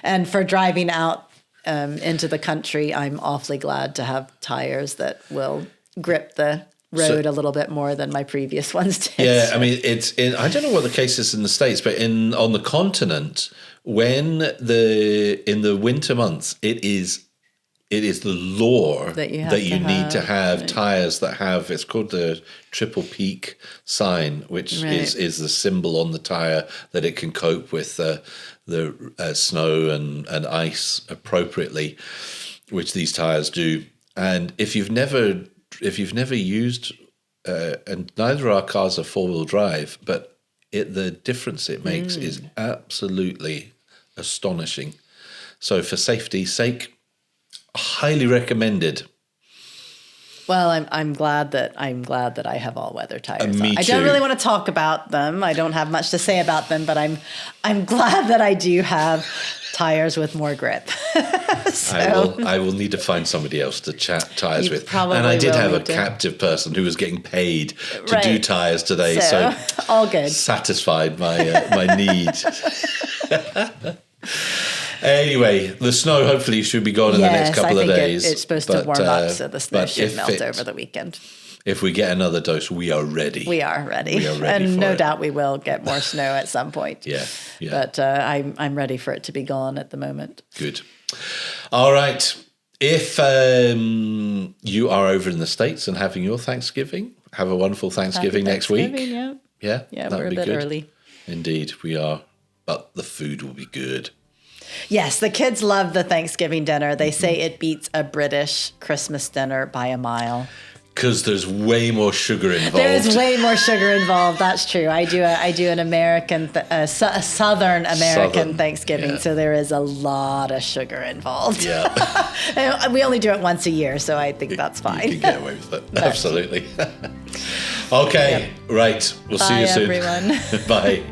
and for driving out into the country, I'm awfully glad to have tires that will grip the road a little bit more than my previous ones did. Yeah, I mean, I don't know what the case is in the States, but on the continent, when in the winter months, it is the law that you need to have tires that have, it's called the triple peak sign, which is the symbol on the tire that it can cope with the snow and ice appropriately, which these tires do. And if you've never used, and neither of our cars are 4-wheel drive, but the difference it makes is absolutely astonishing. So for safety's sake, highly recommended. Well, I'm glad that I have all-weather tires. Me I too. don't really want to talk about them. I don't have much to say about them, but I'm glad that I do have tires with more grip. So, I will need to find somebody else to chat tires with. Probably and I did will have a need to. captive person who was getting paid to do tires today, so all good. Satisfied my need. Anyway, the snow hopefully should be gone in the next couple of days. It's supposed to warm up, so the snow should melt over the weekend. If we get another dose, we are ready. We are ready. We are ready and for no it. doubt we will get more snow at some point. Yeah. But I'm ready for it to be gone at the moment. Good. All right. If you are over in the States and having your Thanksgiving, have a wonderful Thanksgiving next week. Yeah, that we're would be a bit good. early. Indeed, we are. But the food will be good. Yes, the kids love the Thanksgiving dinner. They say it beats a British Christmas dinner by a mile. Because there's way more sugar involved. There's way more sugar involved. That's true. I do an American, a Southern American Thanksgiving, so there is a lot of sugar involved. Yeah. We only do it once a year, so I think that's fine. You can get away with it. Absolutely. Okay, right. We'll see you soon. Bye, everyone. Bye.